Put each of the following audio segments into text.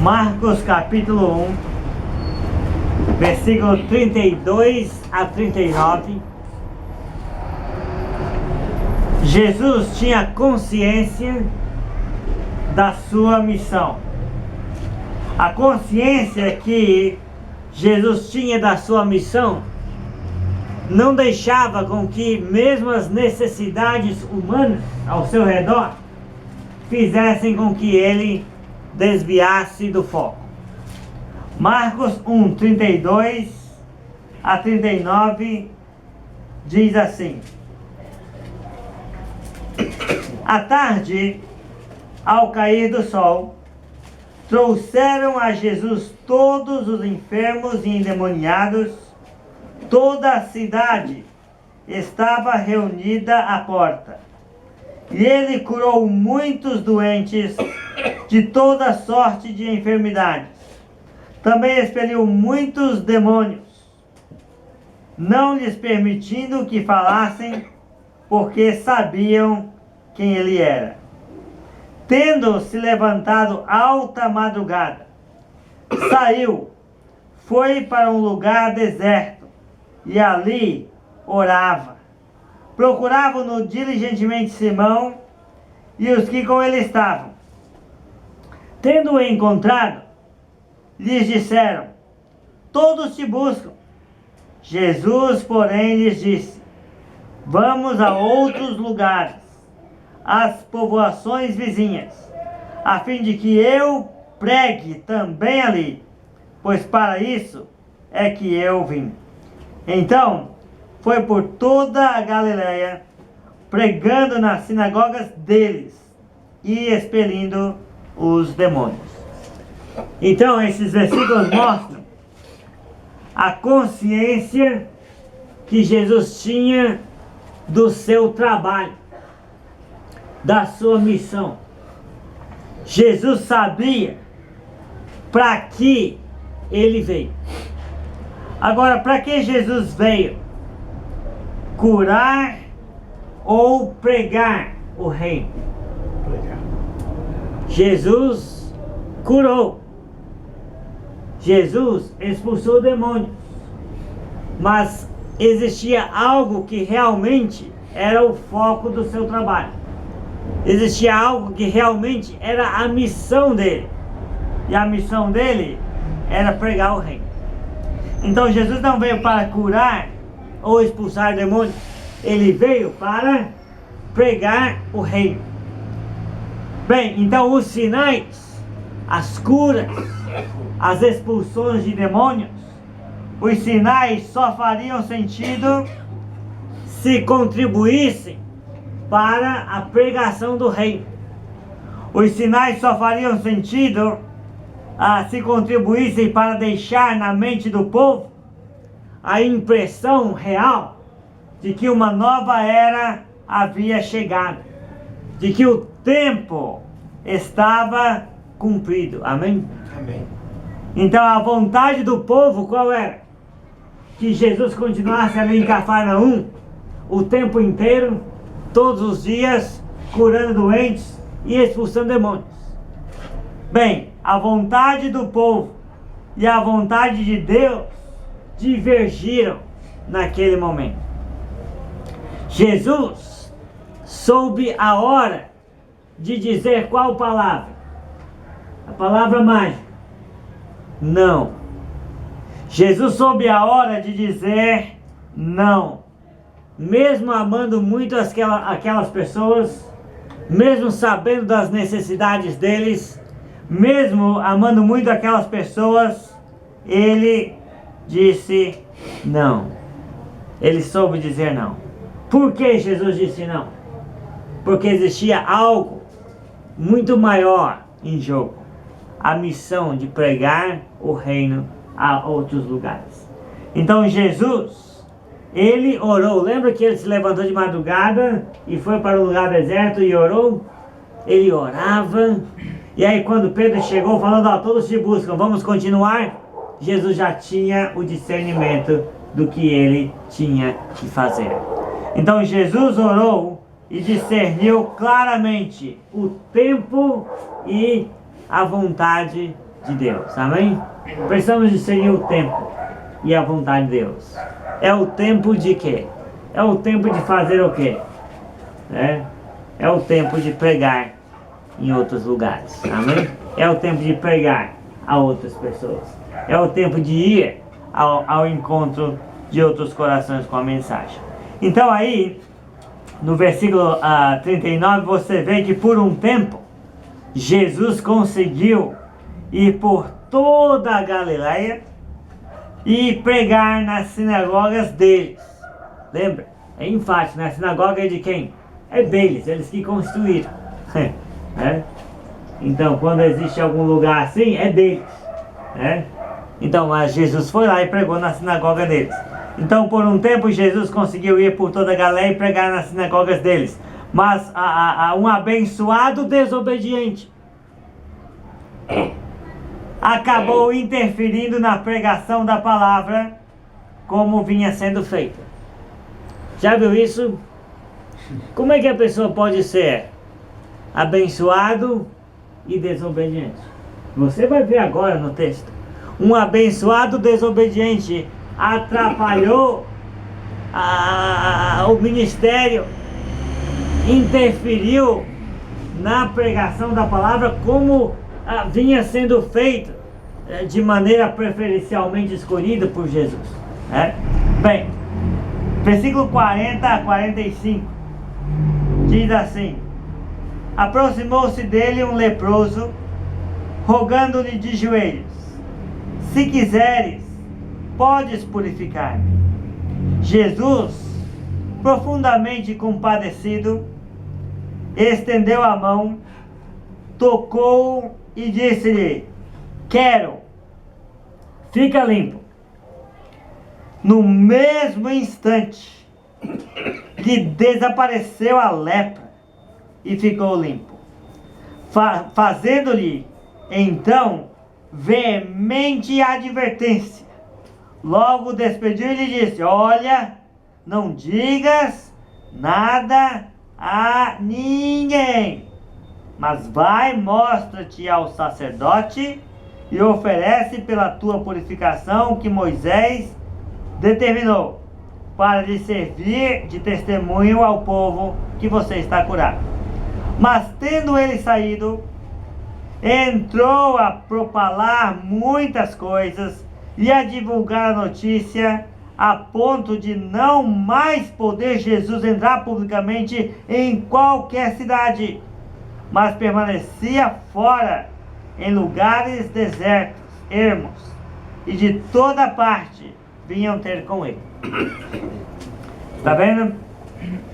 Marcos capítulo 1, versículo 32 a 39. Jesus tinha consciência da sua missão. A consciência que Jesus tinha da sua missão não deixava com que mesmo as necessidades humanas ao seu redor fizessem com que ele desviasse do foco. Marcos 1, 32 a 39 diz assim: À tarde, ao cair do sol, trouxeram a Jesus todos os enfermos e endemoniados. Toda a cidade estava reunida à porta. E ele curou muitos doentes de toda sorte de enfermidades. Também expeliu muitos demônios, não lhes permitindo que falassem, porque sabiam quem ele era. Tendo se levantado alta madrugada, saiu, foi para um lugar deserto, e ali orava. Procuravam-no diligentemente Simão e os que com ele estavam. Tendo-o encontrado, lhes disseram: todos te buscam. Jesus, porém, lhes disse: vamos a outros lugares, às povoações vizinhas, a fim de que eu pregue também ali, pois para isso é que eu vim. Então, foi por toda a Galileia, pregando nas sinagogas deles e expelindo os demônios. Então, esses versículos mostram a consciência que Jesus tinha do seu trabalho, da sua missão. Jesus sabia para que ele veio. Agora, para que Jesus veio? Curar ou pregar o reino? Jesus curou. Jesus expulsou demônios. Mas existia algo que realmente era o foco do seu trabalho. Existia algo que realmente era a missão dele. E a missão dele era pregar o reino. Então Jesus não veio para curar ou expulsar demônios. Ele veio para pregar o reino. Bem, então os sinais, as curas, as expulsões de demônios, os sinais só fariam sentido se contribuíssem para a pregação do reino. Os sinais só fariam sentido se contribuíssem para deixar na mente do povo a impressão real de que uma nova era havia chegado, de que o tempo estava cumprido. Amém? Amém. Então a vontade do povo qual era? Que Jesus continuasse ali em Cafarnaum o tempo inteiro, todos os dias, curando doentes e expulsando demônios. Bem, a vontade do povo e a vontade de Deus divergiram naquele momento. Jesus soube a hora de dizer qual palavra? A palavra mágica? Não. Jesus soube a hora de dizer não. Mesmo amando muito aquelas pessoas, mesmo sabendo das necessidades deles, mesmo amando muito aquelas pessoas, ele disse não. Ele soube dizer não. Por que Jesus disse não? Porque existia algo muito maior em jogo. A missão de pregar o reino a outros lugares. Então Jesus, ele orou. Lembra que ele se levantou de madrugada e foi para um lugar deserto e orou? Ele orava. E aí quando Pedro chegou falando, todos te buscam, vamos continuar? Jesus já tinha o discernimento do que ele tinha que fazer. Então Jesus orou e discerniu claramente o tempo e a vontade de Deus, amém? Precisamos discernir o tempo e a vontade de Deus. É o tempo de quê? É o tempo de fazer o quê? É o tempo de pregar em outros lugares, amém? É o tempo de pregar a outras pessoas. É o tempo de ir ao encontro de outros corações com a mensagem. Então aí, no versículo 39, você vê que por um tempo, Jesus conseguiu ir por toda a Galileia e pregar nas sinagogas deles. Lembra? É enfático, na sinagoga é de quem? É deles, eles que construíram. Então, quando existe algum lugar assim, é deles. Então, mas Jesus foi lá e pregou na sinagoga deles. Então, por um tempo, Jesus conseguiu ir por toda a Galileia e pregar nas sinagogas deles. Mas um abençoado desobediente acabou interferindo na pregação da palavra como vinha sendo feita. Já viu isso? Como é que a pessoa pode ser abençoado e desobediente? Você vai ver agora no texto. Um abençoado desobediente atrapalhou o ministério, interferiu na pregação da palavra como vinha sendo feito de maneira preferencialmente escolhida por Jesus. Bem, versículo 40 a 45 diz assim: aproximou-se dele um leproso, rogando-lhe de joelhos: se quiseres, podes purificar-me. Jesus, profundamente compadecido, estendeu a mão, tocou e disse-lhe: quero, fica limpo. No mesmo instante, lhe desapareceu a lepra e ficou limpo. Fazendo-lhe então veemente advertência, logo despediu-lhe e disse: olha, não digas nada a ninguém, mas vai, mostra-te ao sacerdote e oferece pela tua purificação que Moisés determinou, para lhe servir de testemunho ao povo que você está curado. Mas tendo ele saído, entrou a propalar muitas coisas e a divulgar a notícia, a ponto de não mais poder Jesus entrar publicamente em qualquer cidade, mas permanecia fora, em lugares desertos, ermos, e de toda parte vinham ter com ele. Está vendo?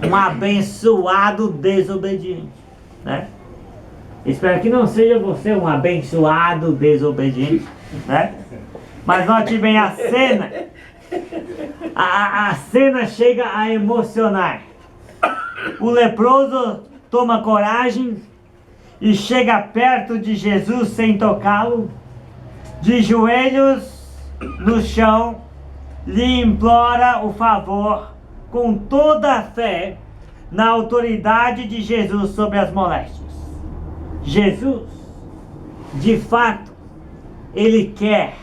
Um abençoado desobediente, Espero que não seja você um abençoado desobediente, Mas note bem a cena. A cena chega a emocionar. O leproso toma coragem e chega perto de Jesus sem tocá-lo, de joelhos no chão, lhe implora o favor com toda a fé na autoridade de Jesus sobre as moléstias. Jesus, de fato, Ele quer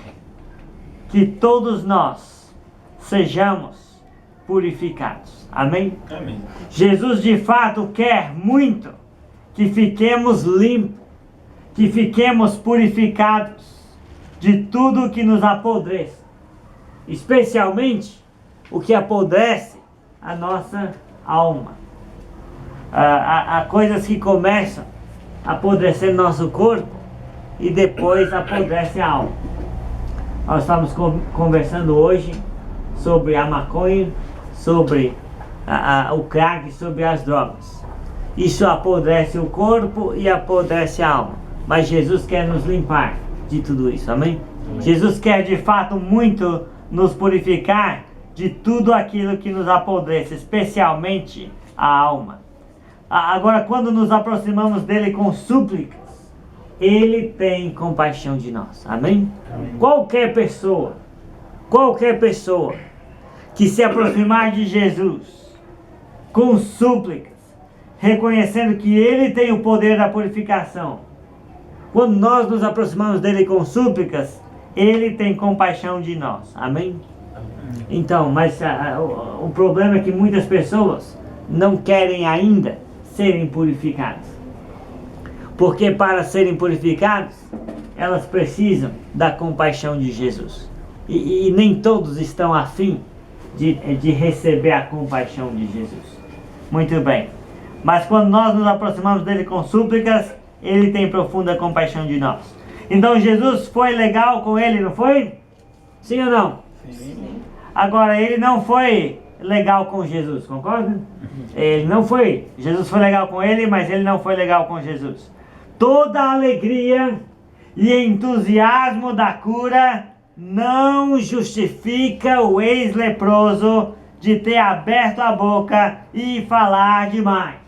que todos nós sejamos purificados. Amém? Amém. Jesus, de fato, quer muito que fiquemos limpos, que fiquemos purificados de tudo que nos apodrece, especialmente o que apodrece a nossa alma. Há coisas que começam a apodrecer nosso corpo e depois apodrece a alma. Nós estamos conversando hoje sobre a maconha, sobre o crack, sobre as drogas. Isso apodrece o corpo e apodrece a alma. Mas Jesus quer nos limpar de tudo isso, amém? Jesus quer de fato muito nos purificar de tudo aquilo que nos apodrece, especialmente a alma. Agora, quando nos aproximamos dele com súplicas, ele tem compaixão de nós, amém? Amém. Qualquer pessoa que se aproximar de Jesus com súplicas, reconhecendo que ele tem o poder da purificação, Quando nós nos aproximamos dele com súplicas, ele tem compaixão de nós. Amém? Então, mas o problema é que muitas pessoas não querem ainda serem purificadas. Porque para serem purificadas, elas precisam da compaixão de Jesus. E nem todos estão afim de receber a compaixão de Jesus. Muito bem. Mas quando nós nos aproximamos dele com súplicas, ele tem profunda compaixão de nós. Então Jesus foi legal com ele, não foi? Sim ou não? Sim. Agora, ele não foi legal com Jesus, concorda? Ele não foi. Jesus foi legal com ele, mas ele não foi legal com Jesus. Toda a alegria e entusiasmo da cura não justifica o ex-leproso de ter aberto a boca e falar demais.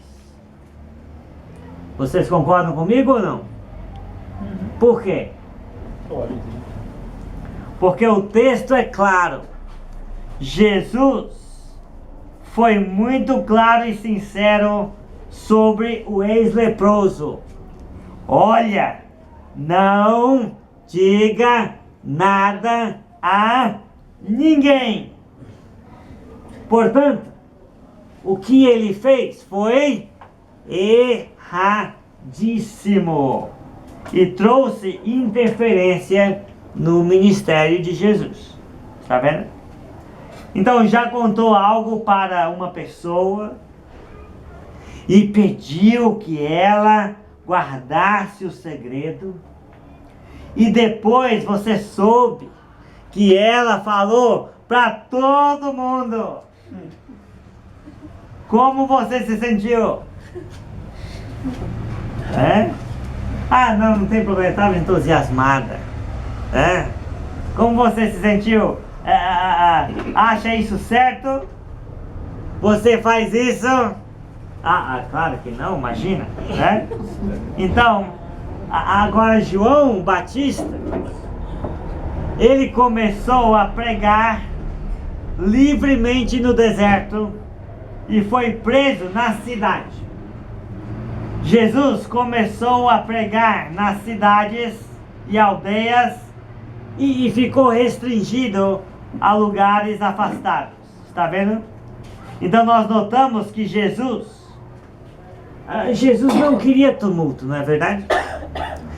Vocês concordam comigo ou não? Por quê? Porque o texto é claro. Jesus foi muito claro e sincero sobre o ex-leproso. Olha, não diga nada a ninguém. Portanto, o que ele fez foi erradíssimo e trouxe interferência no ministério de Jesus. Está vendo? Então já contou algo para uma pessoa e pediu que ela guardasse o segredo, e depois você soube que ela falou para todo mundo. Como você se sentiu? Não tem problema, estava entusiasmada. Como você se sentiu? Acha isso certo? Você faz isso? Claro que não, imagina. Então, agora João Batista, ele começou a pregar livremente no deserto e foi preso na cidade. Jesus começou a pregar nas cidades e aldeias e ficou restringido a lugares afastados. Está vendo? Então nós notamos que Jesus não queria tumulto, não é verdade?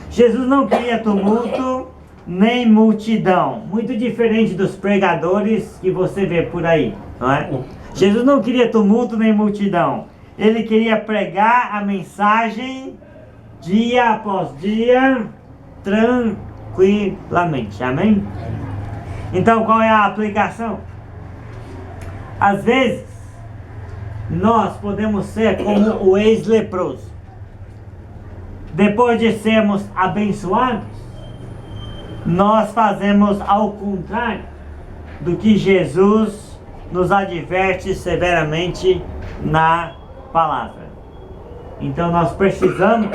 Jesus não queria tumulto nem multidão. Muito diferente dos pregadores que você vê por aí, não é? Jesus não queria tumulto nem multidão. Ele queria pregar a mensagem dia após dia, tranquilamente. Amém? Então qual é a aplicação? Às vezes nós podemos ser como o ex-leproso. Depois de sermos abençoados, nós fazemos ao contrário do que Jesus nos adverte severamente na palavra. Então nós precisamos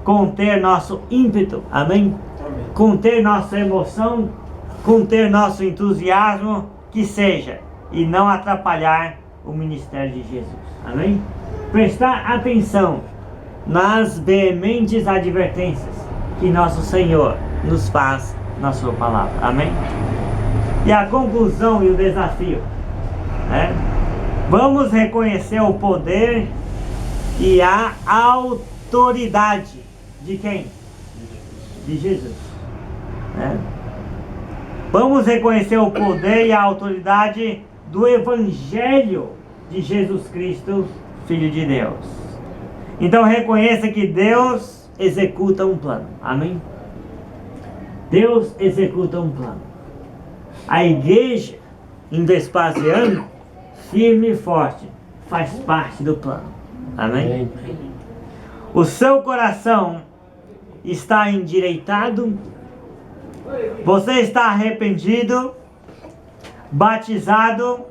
conter nosso ímpeto, amém? Conter nossa emoção, conter nosso entusiasmo, que seja, e não atrapalhar o ministério de Jesus, amém? Prestar atenção nas veementes advertências que nosso Senhor nos faz na sua palavra, amém? E a conclusão e o desafio, vamos reconhecer o poder e a autoridade de quem? De Jesus. Vamos reconhecer o poder e a autoridade do Evangelho de Jesus Cristo, Filho de Deus. Então reconheça que Deus executa um plano. Amém? Deus executa um plano. A igreja em Vespasiano, firme e forte, faz parte do plano. Amém? O seu coração está endireitado, você está arrependido, batizado,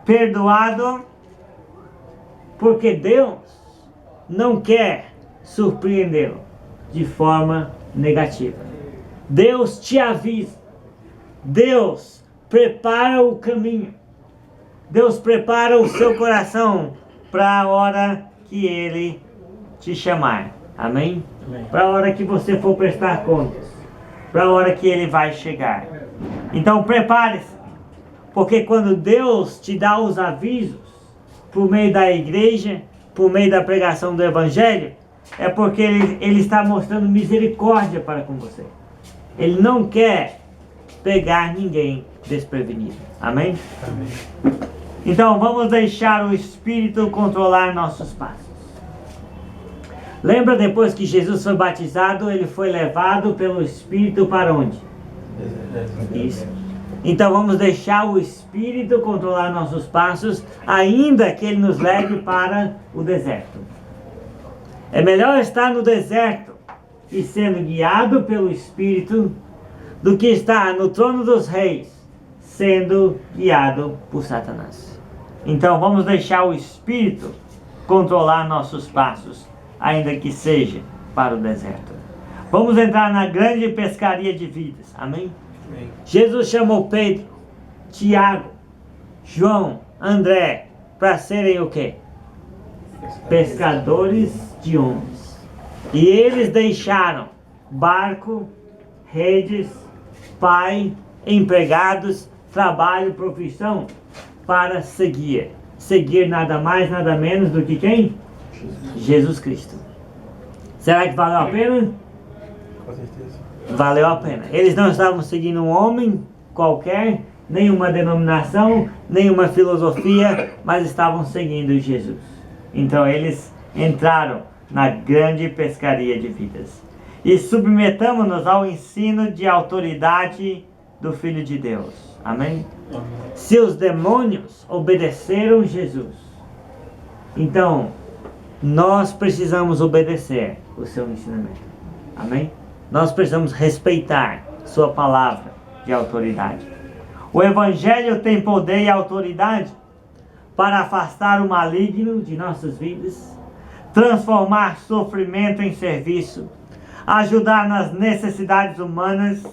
perdoado, porque Deus não quer surpreendê-lo de forma negativa. Deus te avisa, Deus prepara o caminho, Deus prepara o seu coração para a hora que Ele te chamar. Amém? Para a hora que você for prestar contas. Para a hora que Ele vai chegar. Então prepare-se. Porque quando Deus te dá os avisos, por meio da igreja, por meio da pregação do Evangelho, é porque Ele está mostrando misericórdia para com você. Ele não quer pegar ninguém desprevenido. Amém? Amém. Então vamos deixar o Espírito controlar nossos passos. Lembra, depois que Jesus foi batizado, Ele foi levado pelo Espírito para onde? Isso. Então vamos deixar o Espírito controlar nossos passos, ainda que Ele nos leve para o deserto. É melhor estar no deserto e sendo guiado pelo Espírito do que estar no trono dos reis sendo guiado por Satanás. Então vamos deixar o Espírito controlar nossos passos, ainda que seja para o deserto. Vamos entrar na grande pescaria de vidas. Amém? Amém. Jesus chamou Pedro, Tiago, João, André para serem o quê? Pescadores de homens. E eles deixaram barco, redes, pai, empregados, trabalho, profissão para seguir. Seguir nada mais, nada menos do que quem? Jesus Cristo. Será que valeu a pena? Com certeza. Valeu a pena. Eles não estavam seguindo um homem qualquer, nenhuma denominação, nenhuma filosofia, mas estavam seguindo Jesus. Então eles entraram na grande pescaria de vidas. E submetamos-nos ao ensino de autoridade do Filho de Deus. Amém? Amém. Se os demônios obedeceram Jesus, então nós precisamos obedecer o seu ensinamento. Amém? Nós precisamos respeitar sua palavra de autoridade. O Evangelho tem poder e autoridade para afastar o maligno de nossas vidas, transformar sofrimento em serviço, ajudar nas necessidades humanas.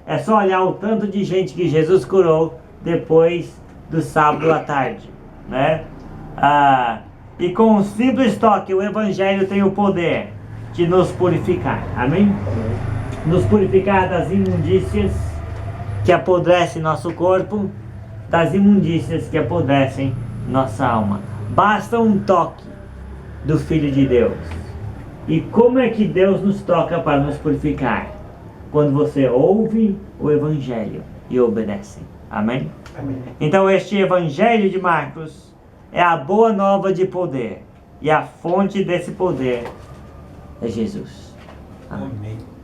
É só olhar o tanto de gente que Jesus curou depois do sábado à tarde, né? E com um simples toque, o Evangelho tem o poder de nos purificar. Amém? Nos purificar das imundícias que apodrecem nosso corpo, das imundícias que apodrecem nossa alma. Basta um toque do Filho de Deus. E como é que Deus nos toca para nos purificar? Quando você ouve o Evangelho e obedece. Amém? Amém. Então este Evangelho de Marcos é a boa nova de poder. E a fonte desse poder é Jesus. Amém. Amém.